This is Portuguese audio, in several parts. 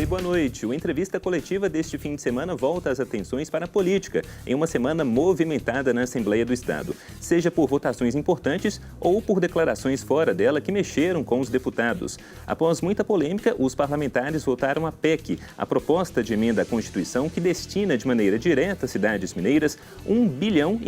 boa noite. O Entrevista Coletiva deste fim de semana volta as atenções para a política, em uma semana movimentada na Assembleia do Estado, seja por votações importantes ou por declarações fora dela que mexeram com os deputados. Após muita polêmica, os parlamentares votaram a PEC, a proposta de emenda à Constituição que destina de maneira direta às cidades mineiras R$1,5 bilhão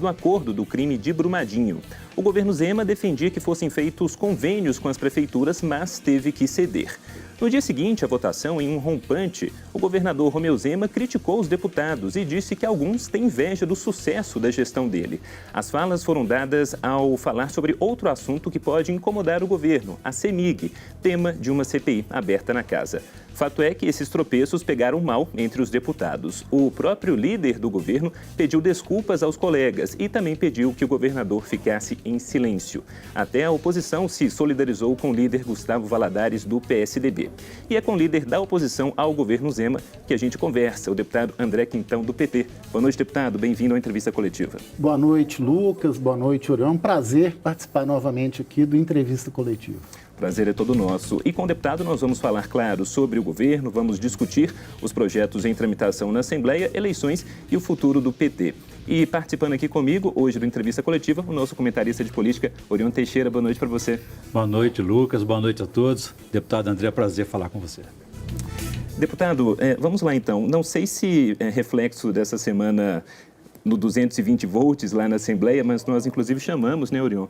do acordo do crime de Brumadinho. O governo Zema defendia que fossem feitos convênios com as prefeituras, mas teve que ceder. No dia seguinte à votação, em um rompante, o governador Romeu Zema criticou os deputados e disse que alguns têm inveja do sucesso da gestão dele. As falas foram dadas ao falar sobre outro assunto que pode incomodar o governo, a CEMIG, tema de uma CPI aberta na casa. Fato é que esses tropeços pegaram mal entre os deputados. O próprio líder do governo pediu desculpas aos colegas e também pediu que o governador ficasse em silêncio. Até a oposição se solidarizou com o líder Gustavo Valadares, do PSDB. E é com o líder da oposição ao governo Zema que a gente conversa, o deputado André Quintão, do PT. Boa noite, deputado. Bem-vindo à Entrevista Coletiva. Boa noite, Lucas. Boa noite, Orião. É um prazer participar novamente aqui do Entrevista Coletiva. Prazer é todo nosso. E com o deputado nós vamos falar, claro, sobre o governo, vamos discutir os projetos em tramitação na Assembleia, eleições e o futuro do PT. E participando aqui comigo, hoje do Entrevista Coletiva, o nosso comentarista de política, Orion Teixeira. Boa noite para você. Boa noite, Lucas. Boa noite a todos. Deputado André, prazer falar com você. Deputado, vamos lá então. Não sei se é reflexo dessa semana no 220 volts lá na Assembleia, mas nós inclusive chamamos, né, Orion,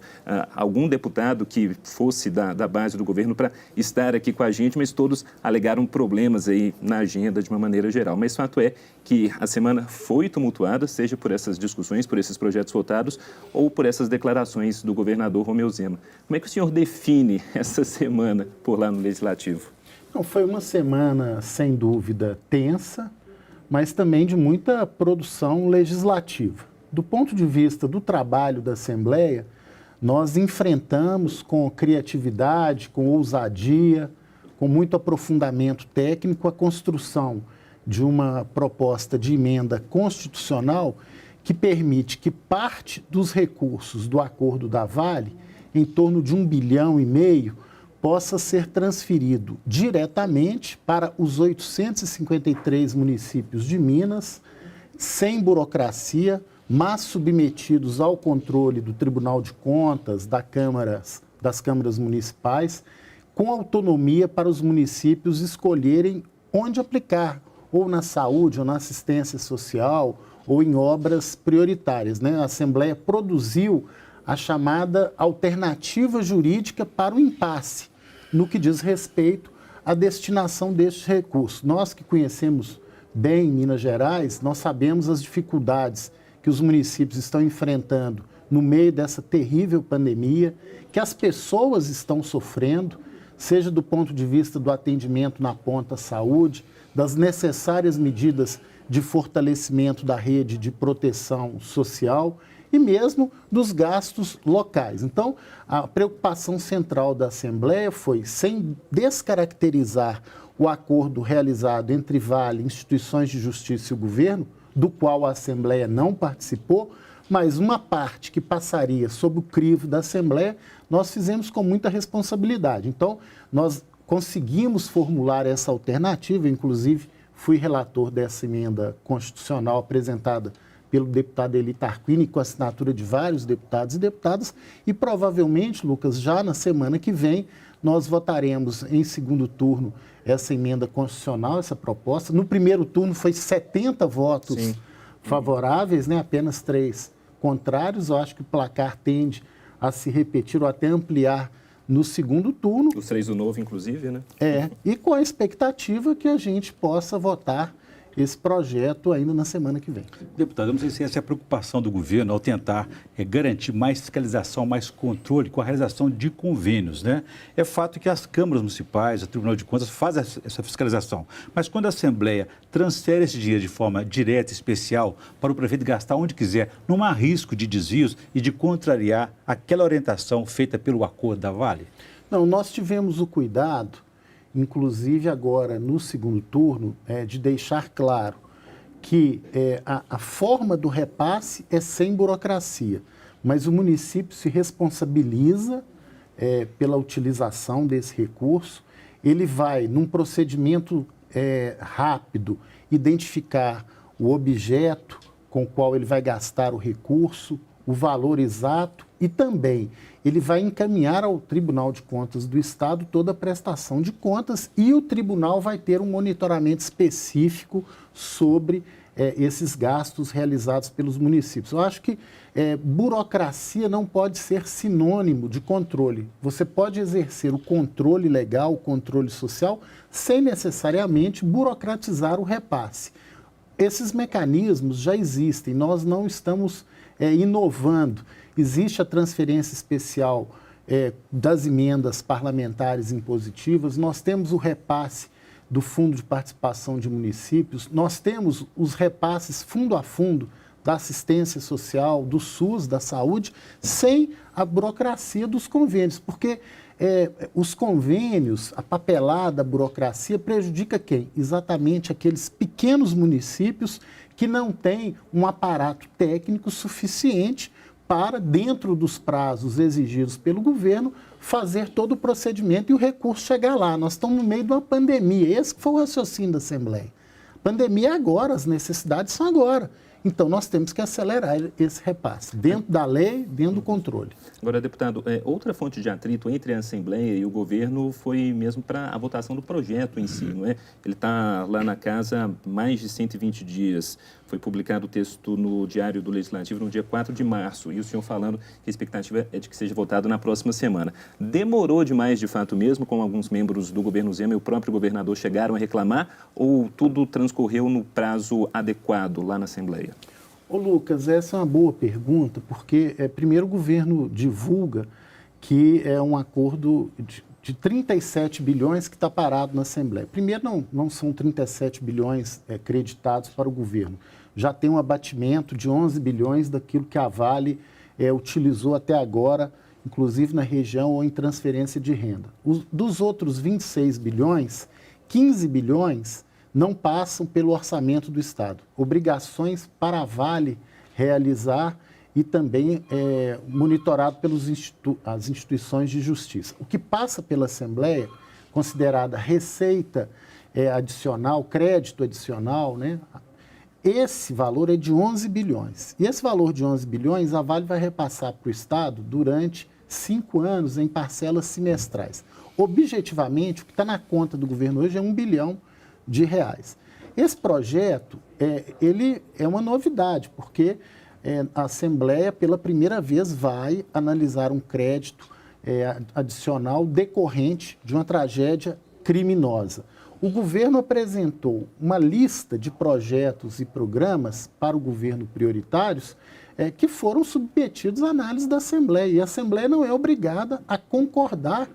algum deputado que fosse da base do governo para estar aqui com a gente, mas todos alegaram problemas aí na agenda de uma maneira geral. Mas fato é que a semana foi tumultuada, seja por essas discussões, por esses projetos votados ou por essas declarações do governador Romeu Zema. Como é que o senhor define essa semana por lá no Legislativo? Não, foi uma semana, sem dúvida, tensa, mas também de muita produção legislativa. Do ponto de vista do trabalho da Assembleia, nós enfrentamos com criatividade, com ousadia, com muito aprofundamento técnico, a construção de uma proposta de emenda constitucional que permite que parte dos recursos do acordo da Vale, em torno de R$1,5 bilhão, possa ser transferido diretamente para os 853 municípios de Minas, sem burocracia, mas submetidos ao controle do Tribunal de Contas, das câmaras municipais, com autonomia para os municípios escolherem onde aplicar, ou na saúde, ou na assistência social, ou em obras prioritárias, né? A Assembleia produziu a chamada alternativa jurídica para o impasse, no que diz respeito à destinação destes recursos. Nós que conhecemos bem Minas Gerais, nós sabemos as dificuldades que os municípios estão enfrentando no meio dessa terrível pandemia, que as pessoas estão sofrendo, seja do ponto de vista do atendimento na ponta saúde, das necessárias medidas de fortalecimento da rede de proteção social e mesmo dos gastos locais. Então, a preocupação central da Assembleia foi, sem descaracterizar o acordo realizado entre Vale, instituições de justiça e o governo, do qual a Assembleia não participou, mas uma parte que passaria sob o crivo da Assembleia, nós fizemos com muita responsabilidade. Então, nós conseguimos formular essa alternativa, inclusive fui relator dessa emenda constitucional apresentada pelo deputado Eli Tarquini, com a assinatura de vários deputados e deputadas, e provavelmente, Lucas, já na semana que vem, nós votaremos em segundo turno essa emenda constitucional, essa proposta. No primeiro turno foi 70 votos favoráveis, né? Apenas 3 contrários. Eu acho que o placar tende a se repetir ou até ampliar no segundo turno. Os 3 do Novo, inclusive, né? E com a expectativa que a gente possa votar esse projeto ainda na semana que vem. Deputado, eu não sei se essa é a preocupação do governo ao tentar garantir mais fiscalização, mais controle com a realização de convênios, né? É fato que as câmaras municipais, o Tribunal de Contas fazem essa fiscalização, mas quando a Assembleia transfere esse dinheiro de forma direta e especial para o prefeito gastar onde quiser, não há risco de desvios e de contrariar aquela orientação feita pelo acordo da Vale? Não, nós tivemos o cuidado, inclusive agora no segundo turno, de deixar claro que a forma do repasse é sem burocracia, mas o município se responsabiliza pela utilização desse recurso ele vai, num procedimento rápido, identificar o objeto com o qual ele vai gastar o recurso, o valor exato e também ele vai encaminhar ao Tribunal de Contas do Estado toda a prestação de contas e o tribunal vai ter um monitoramento específico sobre esses gastos realizados pelos municípios. Eu acho que burocracia não pode ser sinônimo de controle. Você pode exercer o controle legal, o controle social, sem necessariamente burocratizar o repasse. Esses mecanismos já existem, nós não estamos inovando. Existe a transferência especial das emendas parlamentares impositivas, nós temos o repasse do Fundo de Participação de Municípios, nós temos os repasses fundo a fundo da assistência social, do SUS, da saúde, sem a burocracia dos convênios, porque os convênios, a papelada, a burocracia prejudica quem? Exatamente aqueles pequenos municípios que não têm um aparato técnico suficiente para, dentro dos prazos exigidos pelo governo, fazer todo o procedimento e o recurso chegar lá. Nós estamos no meio de uma pandemia, esse que foi o raciocínio da Assembleia. Pandemia é agora, as necessidades são agora. Então, nós temos que acelerar esse repasse, dentro da lei, dentro do controle. Agora, deputado, outra fonte de atrito entre a Assembleia e o governo foi mesmo para a votação do projeto em si, não é? Ele está lá na casa há mais de 120 dias. Foi publicado o texto no Diário do Legislativo no dia 4 de março, e o senhor falando que a expectativa é de que seja votado na próxima semana. Demorou demais, de fato mesmo, com alguns membros do governo Zema e o próprio governador chegaram a reclamar, ou tudo transcorreu no prazo adequado lá na Assembleia? Ô Lucas, essa é uma boa pergunta, porque primeiro o governo divulga que é um acordo de 37 bilhões que está parado na Assembleia. Primeiro, não são 37 bilhões creditados para o governo. Já tem um abatimento de 11 bilhões daquilo que a Vale utilizou até agora, inclusive na região ou em transferência de renda. Dos outros 26 bilhões, 15 bilhões não passam pelo orçamento do Estado. Obrigações para a Vale realizar e também monitorado pelas instituições de justiça. O que passa pela Assembleia, considerada receita adicional, crédito adicional, né? Esse valor é de 11 bilhões. E esse valor de 11 bilhões, a Vale vai repassar para o Estado durante 5 anos em parcelas semestrais. Objetivamente, o que está na conta do governo hoje é R$1 bilhão. Esse projeto, ele é uma novidade, porque a Assembleia, pela primeira vez, vai analisar um crédito adicional decorrente de uma tragédia criminosa. O governo apresentou uma lista de projetos e programas para o governo prioritários que foram submetidos à análise da Assembleia. E a Assembleia não é obrigada a concordar,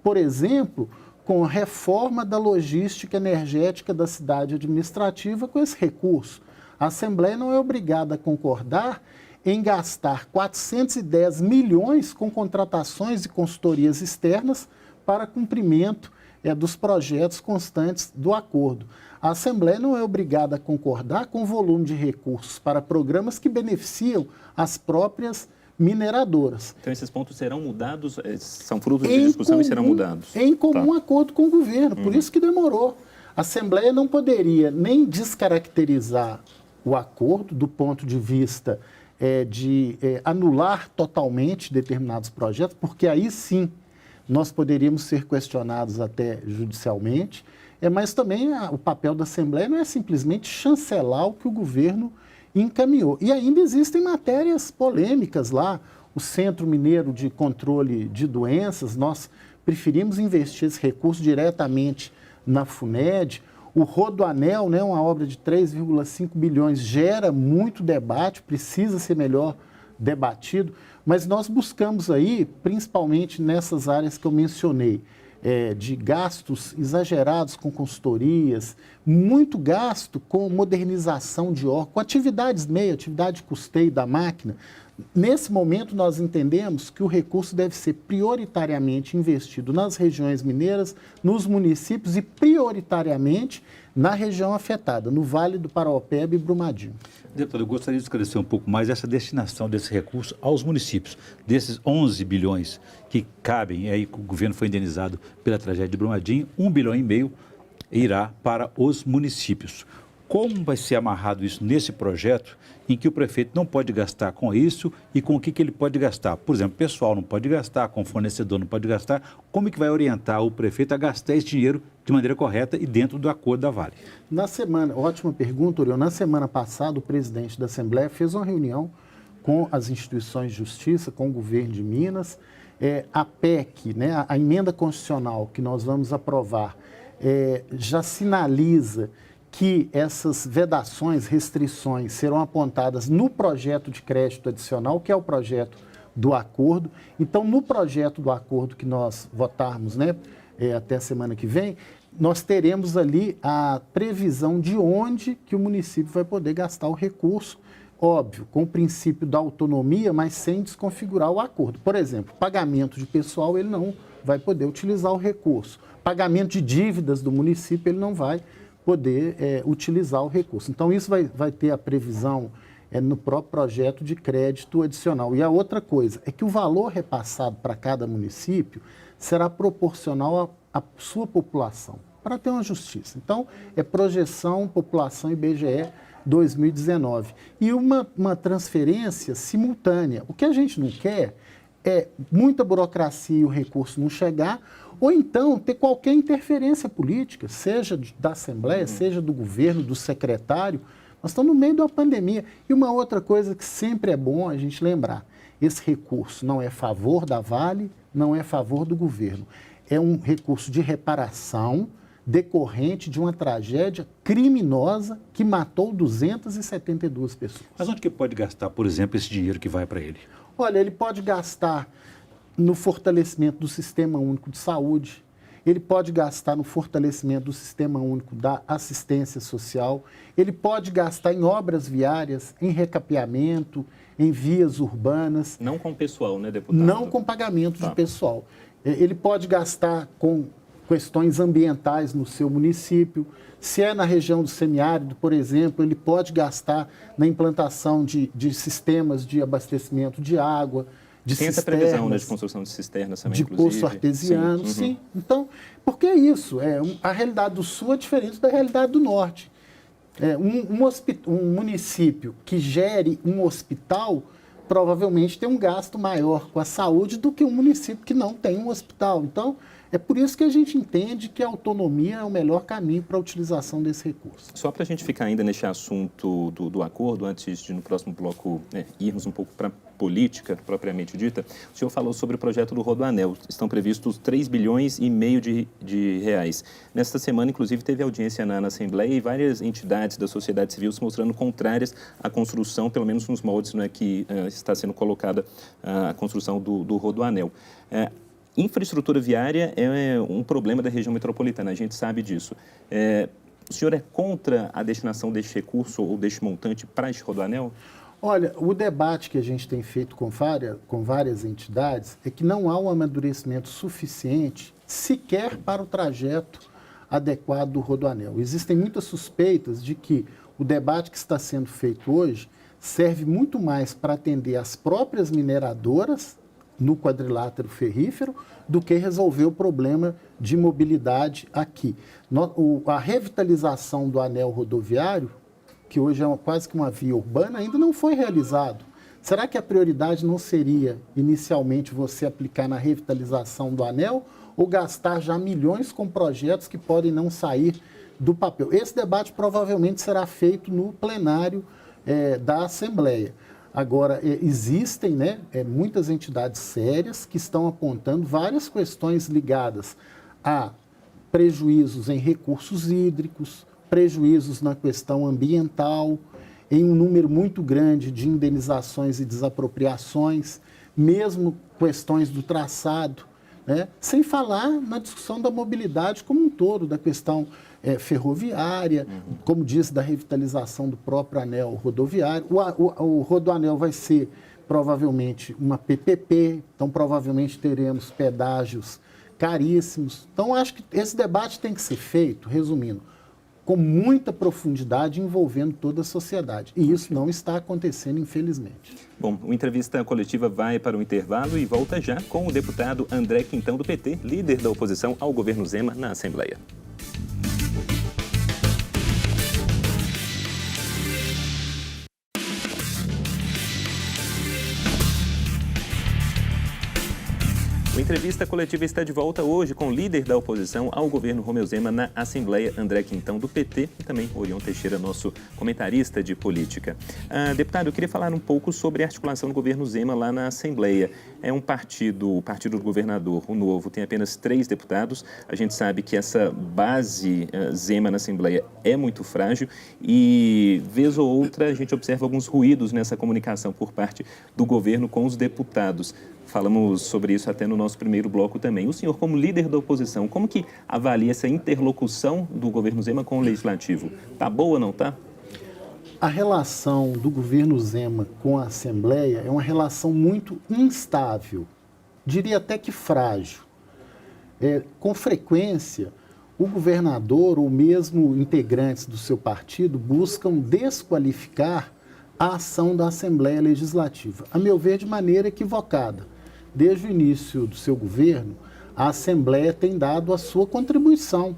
por exemplo, com a reforma da logística energética da cidade administrativa com esse recurso. A Assembleia não é obrigada a concordar em gastar 410 milhões com contratações e consultorias externas para cumprimento dos projetos constantes do acordo. A Assembleia não é obrigada a concordar com o volume de recursos para programas que beneficiam as próprias mineradoras. Então, esses pontos serão mudados, são frutos de discussão e serão mudados? Em comum acordo com o governo, por isso que demorou. A Assembleia não poderia nem descaracterizar o acordo do ponto de vista de anular totalmente determinados projetos, porque aí sim nós poderíamos ser questionados até judicialmente, mas também o papel da Assembleia não é simplesmente chancelar o que o governo encaminhou. E ainda existem matérias polêmicas lá, o Centro Mineiro de Controle de Doenças, nós preferimos investir esse recurso diretamente na FUNED. O Rodoanel, né, uma obra de 3,5 bilhões, gera muito debate, precisa ser melhor debatido, mas nós buscamos aí, principalmente nessas áreas que eu mencionei, de gastos exagerados com consultorias, muito gasto com modernização de órgãos, com atividades meio, atividade de custeio da máquina. Nesse momento, nós entendemos que o recurso deve ser prioritariamente investido nas regiões mineiras, nos municípios e prioritariamente na região afetada, no Vale do Paraopeba e Brumadinho. Deputado, eu gostaria de esclarecer um pouco mais essa destinação desse recurso aos municípios. Desses 11 bilhões que cabem, aí o governo foi indenizado pela tragédia de Brumadinho, 1,5 bilhão irá para os municípios. Como vai ser amarrado isso nesse projeto em que o prefeito não pode gastar com isso e com o que ele pode gastar? Por exemplo, o pessoal não pode gastar, com o fornecedor não pode gastar. Como é que vai orientar o prefeito a gastar esse dinheiro de maneira correta e dentro do acordo da Vale? Ótima pergunta, Oriol. Na semana passada, o presidente da Assembleia fez uma reunião com as instituições de justiça, com o governo de Minas. A PEC, né, a emenda constitucional que nós vamos aprovar, já sinaliza que essas vedações, restrições serão apontadas no projeto de crédito adicional, que é o projeto do acordo. Então, no projeto do acordo que nós votarmos, né, até a semana que vem, nós teremos ali a previsão de onde que o município vai poder gastar o recurso, óbvio, com o princípio da autonomia, mas sem desconfigurar o acordo. Por exemplo, pagamento de pessoal, ele não vai poder utilizar o recurso. Pagamento de dívidas do município, ele não vai poder utilizar o recurso. Então, isso vai ter a previsão no próprio projeto de crédito adicional. E a outra coisa é que o valor repassado para cada município será proporcional à sua população, para ter uma justiça. Então, é projeção, população IBGE 2019. E uma transferência simultânea. O que a gente não quer é muita burocracia e o recurso não chegar, ou então ter qualquer interferência política, seja da Assembleia, seja do governo, do secretário. Nós estamos no meio de uma pandemia. E uma outra coisa que sempre é bom a gente lembrar, esse recurso não é a favor da Vale, não é a favor do governo. É um recurso de reparação decorrente de uma tragédia criminosa que matou 272 pessoas. Mas onde que pode gastar, por exemplo, esse dinheiro que vai para ele? Olha, ele pode gastar no fortalecimento do Sistema Único de Saúde, ele pode gastar no fortalecimento do Sistema Único da Assistência Social, ele pode gastar em obras viárias, em recapeamento, em vias urbanas. Não com pessoal, né, deputado? Não com pagamento de pessoal. Ele pode gastar com questões ambientais no seu município. Se é na região do semiárido, por exemplo, ele pode gastar na implantação de sistemas de abastecimento de água, de tem essa previsão, né, de construção de cisternas também, de inclusive. poço artesiano, sim. Então, porque é isso? A realidade do Sul é diferente da realidade do Norte. Um município que gere um hospital provavelmente tem um gasto maior com a saúde do que um município que não tem um hospital. Então, é por isso que a gente entende que a autonomia é o melhor caminho para a utilização desse recurso. Só para a gente ficar ainda nesse assunto do acordo, antes de no próximo bloco irmos um pouco para a política propriamente dita, o senhor falou sobre o projeto do Rodoanel. Estão previstos 3,5 bilhões de reais. Nesta semana, inclusive, teve audiência na Assembleia e várias entidades da sociedade civil se mostrando contrárias à construção, pelo menos nos moldes, né, que está sendo colocada a construção do Rodoanel. Infraestrutura viária é um problema da região metropolitana, a gente sabe disso. O senhor é contra a destinação deste recurso ou deste montante para este Rodoanel? Olha, o debate que a gente tem feito com várias entidades é que não há um amadurecimento suficiente sequer para o trajeto adequado do Rodoanel. Existem muitas suspeitas de que o debate que está sendo feito hoje serve muito mais para atender as próprias mineradoras no quadrilátero ferrífero do que resolver o problema de mobilidade aqui. A revitalização do anel rodoviário, que hoje é quase que uma via urbana, ainda não foi realizado. Será que a prioridade não seria, inicialmente, você aplicar na revitalização do anel ou gastar já milhões com projetos que podem não sair do papel? Esse debate provavelmente será feito no plenário da Assembleia. Agora, existem muitas entidades sérias que estão apontando várias questões ligadas a prejuízos em recursos hídricos, prejuízos na questão ambiental, em um número muito grande de indenizações e desapropriações, mesmo questões do traçado, sem falar na discussão da mobilidade como um todo, da questão ferroviária, como disse, da revitalização do próprio anel rodoviário. O Rodoanel vai ser provavelmente uma PPP, então provavelmente teremos pedágios caríssimos. Então, acho que esse debate tem que ser feito, resumindo, com muita profundidade, envolvendo toda a sociedade. E isso não está acontecendo, infelizmente. Bom, o Entrevista Coletiva vai para o intervalo e volta já com o deputado André Quintão, do PT, líder da oposição ao governo Zema na Assembleia. O Entrevista Coletiva está de volta hoje com o líder da oposição ao governo Romeu Zema na Assembleia, André Quintão, do PT, e também Orion Teixeira, nosso comentarista de política. Deputado, eu queria falar um pouco sobre a articulação do governo Zema lá na Assembleia. É um partido, o partido do governador, o Novo, tem apenas 3 deputados. A gente sabe que essa base Zema na Assembleia é muito frágil e, vez ou outra, a gente observa alguns ruídos nessa comunicação por parte do governo com os deputados. Falamos sobre isso até no nosso primeiro bloco também. O senhor, como líder da oposição, como que avalia essa interlocução do governo Zema com o Legislativo? Tá boa ou não tá? A relação do governo Zema com a Assembleia é uma relação muito instável, diria até que frágil. Com frequência, o governador ou mesmo integrantes do seu partido buscam desqualificar a ação da Assembleia Legislativa, a meu ver, de maneira equivocada. Desde o início do seu governo, a Assembleia tem dado a sua contribuição,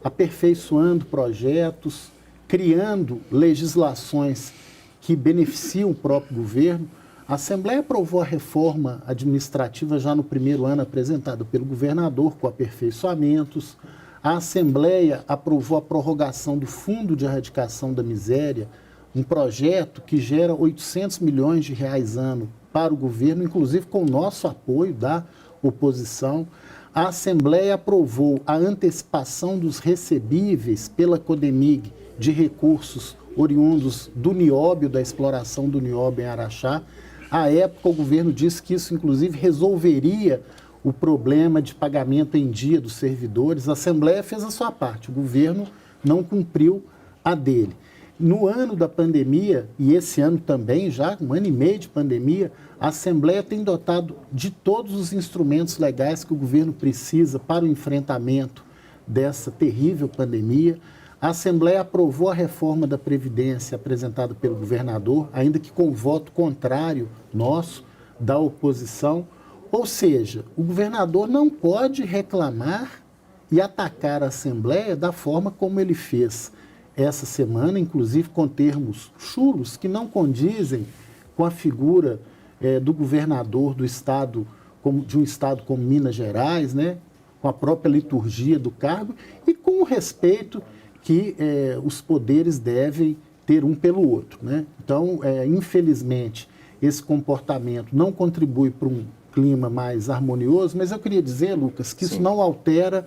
aperfeiçoando projetos, criando legislações que beneficiam o próprio governo. A Assembleia aprovou a reforma administrativa já no primeiro ano, apresentada pelo governador, com aperfeiçoamentos. A Assembleia aprovou a prorrogação do Fundo de Erradicação da Miséria, um projeto que gera 800 milhões de reais ano para o governo, inclusive com o nosso apoio da oposição. A Assembleia aprovou a antecipação dos recebíveis pela Codemig de recursos oriundos do nióbio, da exploração do nióbio em Araxá. À época, o governo disse que isso, inclusive, resolveria o problema de pagamento em dia dos servidores. A Assembleia fez a sua parte, o governo não cumpriu a dele. No ano da pandemia, e esse ano também, já um ano e meio de pandemia, a Assembleia tem dotado de todos os instrumentos legais que o governo precisa para o enfrentamento dessa terrível pandemia. A Assembleia aprovou a reforma da Previdência apresentada pelo governador, ainda que com voto contrário nosso, da oposição. Ou seja, o governador não pode reclamar e atacar a Assembleia da forma como ele fez essa semana, inclusive com termos chulos que não condizem com a figura do governador do estado, de um estado como Minas Gerais, né, com a própria liturgia do cargo e com o respeito que os poderes devem ter um pelo outro, né? Então, infelizmente, esse comportamento não contribui para um clima mais harmonioso, mas eu queria dizer, Lucas, que isso não altera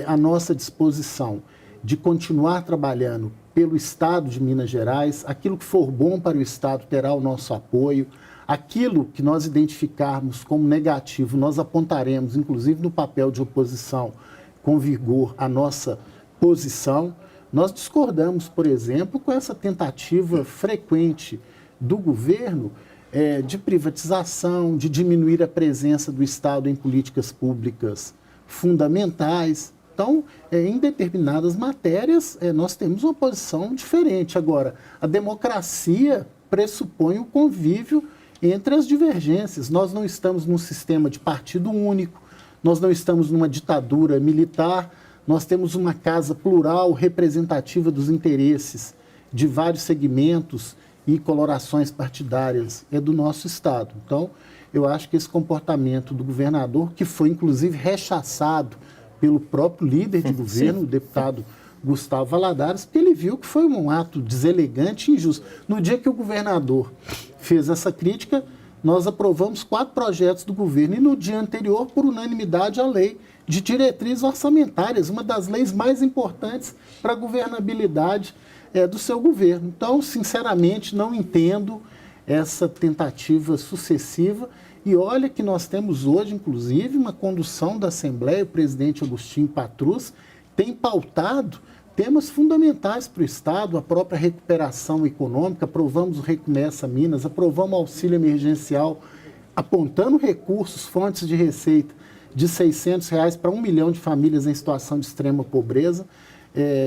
a nossa disposição de continuar trabalhando pelo Estado de Minas Gerais. Aquilo que for bom para o Estado terá o nosso apoio. Aquilo que nós identificarmos como negativo, nós apontaremos, inclusive no papel de oposição, com vigor, a nossa posição. Nós discordamos, por exemplo, com essa tentativa frequente do governo de privatização, de diminuir a presença do Estado em políticas públicas fundamentais. Então, em determinadas matérias, nós temos uma posição diferente. Agora, a democracia pressupõe o convívio entre as divergências. Nós não estamos num sistema de partido único, nós não estamos numa ditadura militar, nós temos uma casa plural, representativa dos interesses de vários segmentos e colorações partidárias do nosso Estado. Então, eu acho que esse comportamento do governador, que foi inclusive rechaçado pelo próprio líder de governo, o deputado Gustavo Valadares, porque ele viu que foi um ato deselegante e injusto. No dia que o governador fez essa crítica, nós aprovamos 4 projetos do governo e no dia anterior, por unanimidade, a lei de diretrizes orçamentárias, uma das leis mais importantes para a governabilidade do seu governo. Então, sinceramente, não entendo essa tentativa sucessiva. E olha que nós temos hoje, inclusive, uma condução da Assembleia, o presidente Agostinho Patrus tem pautado temas fundamentais para o Estado, a própria recuperação econômica. Aprovamos o Recomeça Minas, aprovamos o auxílio emergencial, apontando recursos, fontes de receita de R$ 600 para 1 milhão de famílias em situação de extrema pobreza.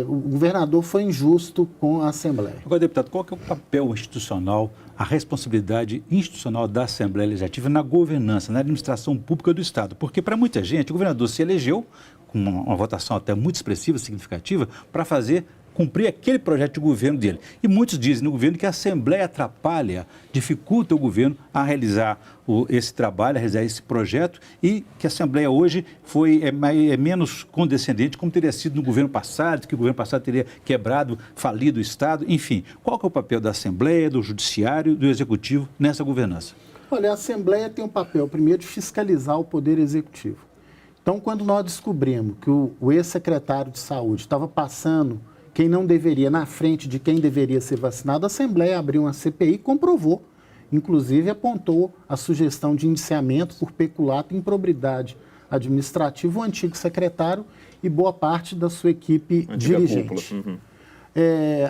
o governador foi injusto com a Assembleia. Agora, deputado, qual que é o papel institucional, a responsabilidade institucional da Assembleia Legislativa na governança, na administração pública do Estado? Porque, para muita gente, o governador se elegeu, com uma votação até muito expressiva, significativa, para cumprir aquele projeto de governo dele. E muitos dizem no governo que a Assembleia atrapalha, dificulta o governo a realizar esse trabalho, a realizar esse projeto, e que a Assembleia hoje é menos condescendente, como teria sido no governo passado, que o governo passado teria quebrado, falido o Estado. Enfim, qual que é o papel da Assembleia, do Judiciário, do Executivo nessa governança? Olha, a Assembleia tem um papel, primeiro, de fiscalizar o Poder Executivo. Então, quando nós descobrimos que o ex-secretário de Saúde estava passando quem não deveria, na frente de quem deveria ser vacinado, a Assembleia abriu uma CPI e comprovou. Inclusive, apontou a sugestão de indiciamento por peculato e improbidade administrativa, o antigo secretário e boa parte da sua equipe dirigente. Uhum.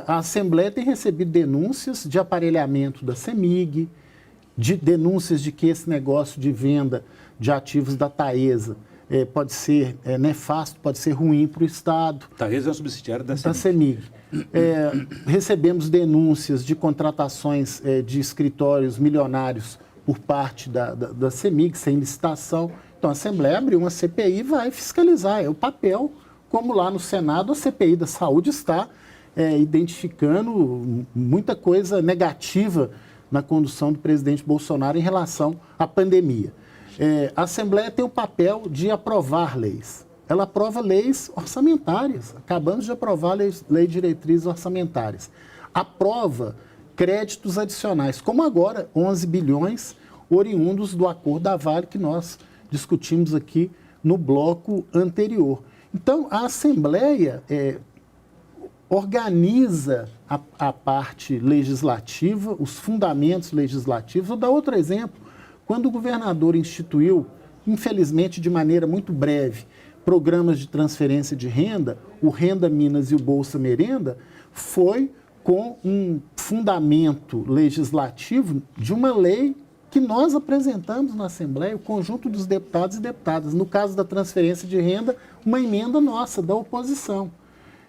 A Assembleia tem recebido denúncias de aparelhamento da CEMIG, de denúncias de que esse negócio de venda de ativos da Taesa pode ser nefasto, pode ser ruim para o Estado. Taesa é um subsidiário da CEMIG. Recebemos denúncias de contratações de escritórios milionários por parte da CEMIG, sem licitação. Então, a Assembleia abriu uma CPI e vai fiscalizar. É o papel, como lá no Senado, a CPI da Saúde está identificando muita coisa negativa na condução do presidente Bolsonaro em relação à pandemia. A Assembleia tem o papel de aprovar leis. Ela aprova leis orçamentárias. Acabamos de aprovar lei de diretrizes orçamentárias. Aprova créditos adicionais, como agora 11 bilhões oriundos do acordo da Vale que nós discutimos aqui no bloco anterior. Então, a Assembleia organiza a parte legislativa, os fundamentos legislativos. Vou dar outro exemplo. Quando o governador instituiu, infelizmente de maneira muito breve, programas de transferência de renda, o Renda Minas e o Bolsa Merenda, foi com um fundamento legislativo de uma lei que nós apresentamos na Assembleia, o conjunto dos deputados e deputadas. No caso da transferência de renda, uma emenda nossa, da oposição.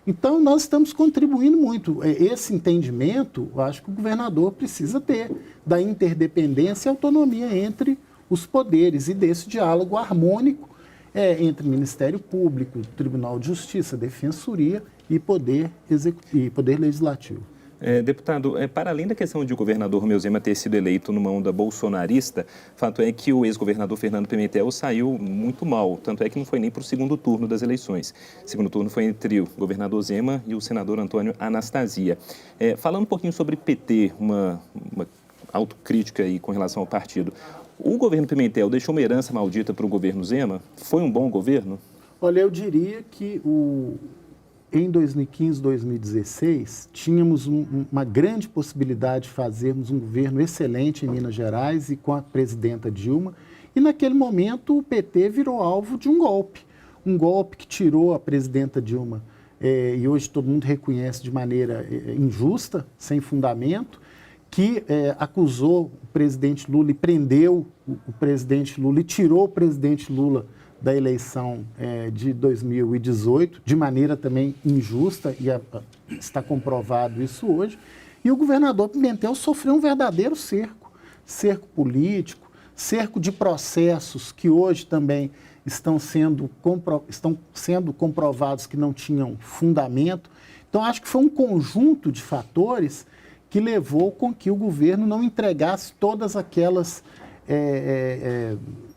Então, nós estamos contribuindo muito. Esse entendimento, eu acho que o governador precisa ter, da interdependência e autonomia entre os poderes e desse diálogo harmônico entre Ministério Público, Tribunal de Justiça, Defensoria e Poder Legislativo. Deputado, para além da questão de o governador Romeu Zema ter sido eleito numa onda bolsonarista, fato é que o ex-governador Fernando Pimentel saiu muito mal, tanto é que não foi nem para o segundo turno das eleições. O segundo turno foi entre o governador Zema e o senador Antônio Anastasia. Falando um pouquinho sobre PT, uma autocrítica aí com relação ao partido, o governo Pimentel deixou uma herança maldita para o governo Zema? Foi um bom governo? Olha, eu diria que em 2015, 2016, tínhamos uma grande possibilidade de fazermos um governo excelente em Minas Gerais e com a presidenta Dilma. E naquele momento o PT virou alvo de um golpe que tirou a presidenta Dilma e hoje todo mundo reconhece de maneira injusta, sem fundamento, que acusou o presidente Lula e prendeu o presidente Lula e tirou o presidente Lula da eleição de 2018, de maneira também injusta, e está comprovado isso hoje. E o governador Pimentel sofreu um verdadeiro cerco político, cerco de processos que hoje também estão sendo comprovados que não tinham fundamento. Então, acho que foi um conjunto de fatores que levou com que o governo não entregasse todas aquelas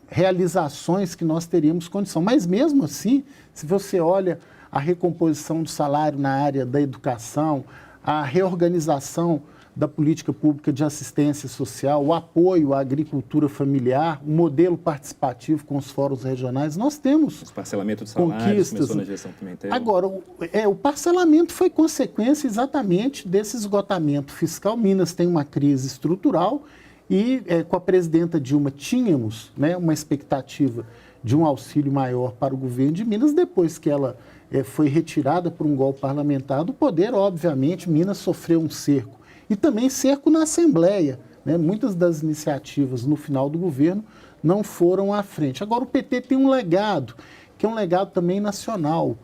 realizações que nós teríamos condição. Mas mesmo assim, se você olha a recomposição do salário na área da educação, a reorganização da política pública de assistência social, o apoio à agricultura familiar, o modelo participativo com os fóruns regionais, nós temos o parcelamento de salários começou na gestão Pimentel. Agora, o parcelamento foi consequência exatamente desse esgotamento fiscal. Minas tem uma crise estrutural e com a presidenta Dilma tínhamos uma expectativa de um auxílio maior para o governo de Minas. Depois que ela foi retirada por um golpe parlamentar do poder, obviamente, Minas sofreu um cerco. E também cerco na Assembleia. Muitas das iniciativas no final do governo não foram à frente. Agora, o PT tem um legado, que é um legado também nacional.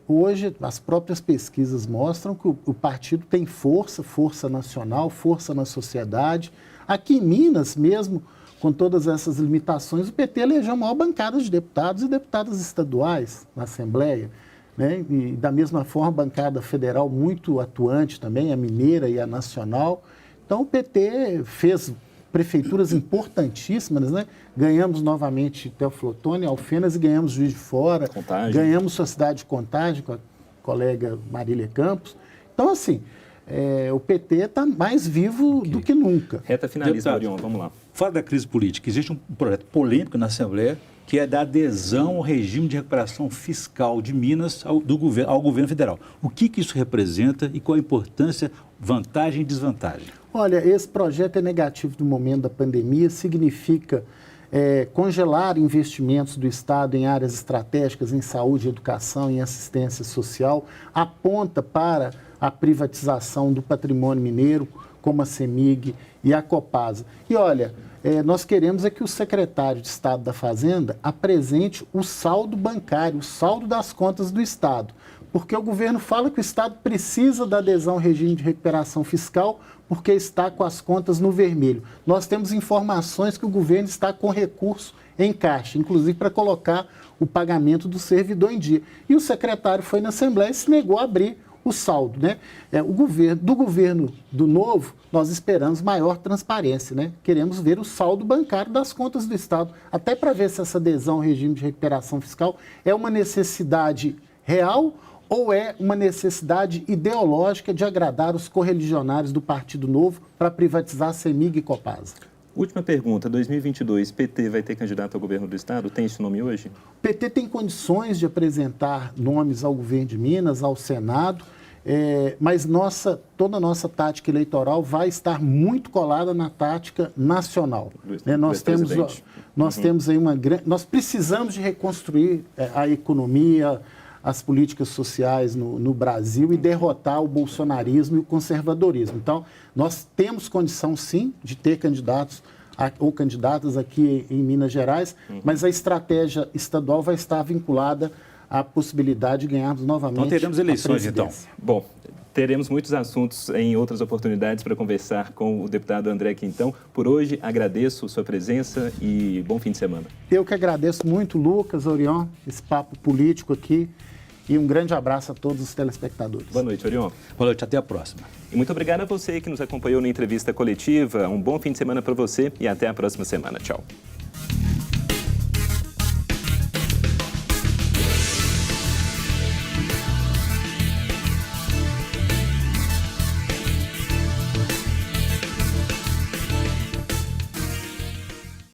Hoje, as próprias pesquisas mostram que o partido tem força nacional, força na sociedade. Aqui em Minas mesmo, com todas essas limitações, o PT elegeu a maior bancada de deputados e deputadas estaduais na Assembleia, né? E da mesma forma, a bancada federal muito atuante também, a mineira e a nacional. Então, o PT fez prefeituras importantíssimas, né? Ganhamos novamente Teófilo Otoni, Alfenas e ganhamos Juiz de Fora. Contagem. Ganhamos sua cidade de Contagem com a colega Marília Campos. Então, assim, o PT está mais vivo do que nunca. Reta finalista, Deputado, Orion, vamos lá. Fora da crise política, existe um projeto polêmico na Assembleia que é da adesão ao regime de recuperação fiscal de Minas ao governo federal. O que isso representa e qual a importância, vantagem e desvantagem? Olha, esse projeto é negativo no momento da pandemia, significa congelar investimentos do Estado em áreas estratégicas, em saúde, educação, em assistência social, aponta para a privatização do patrimônio mineiro, como a CEMIG e a Copasa. E olha, nós queremos que o secretário de Estado da Fazenda apresente o saldo bancário, o saldo das contas do Estado, porque o governo fala que o Estado precisa da adesão ao regime de recuperação fiscal porque está com as contas no vermelho. Nós temos informações que o governo está com recurso em caixa, inclusive para colocar o pagamento do servidor em dia. E o secretário foi na Assembleia e se negou a abrir o saldo, né? Do governo do Novo, nós esperamos maior transparência, né? Queremos ver o saldo bancário das contas do Estado, até para ver se essa adesão ao regime de recuperação fiscal é uma necessidade real ou é uma necessidade ideológica de agradar os correligionários do Partido Novo para privatizar a CEMIG e Copasa. Última pergunta, 2022, PT vai ter candidato ao governo do Estado? Tem esse nome hoje? O PT tem condições de apresentar nomes ao governo de Minas, ao Senado, mas toda a nossa tática eleitoral vai estar muito colada na tática nacional. Nós temos aí nós precisamos de reconstruir a economia, as políticas sociais no Brasil e derrotar o bolsonarismo e o conservadorismo. Então, nós temos condição, sim, de ter candidatos ou candidatas aqui em Minas Gerais, mas a estratégia estadual vai estar vinculada à possibilidade de ganharmos novamente. Então, teremos eleições, então. Bom, teremos muitos assuntos em outras oportunidades para conversar com o deputado André Quintão. Por hoje, agradeço sua presença e bom fim de semana. Eu que agradeço muito, Lucas, Orion, esse papo político aqui. E um grande abraço a todos os telespectadores. Boa noite, Orion. Boa noite, até a próxima. E muito obrigado a você que nos acompanhou na entrevista coletiva. Um bom fim de semana para você e até a próxima semana. Tchau.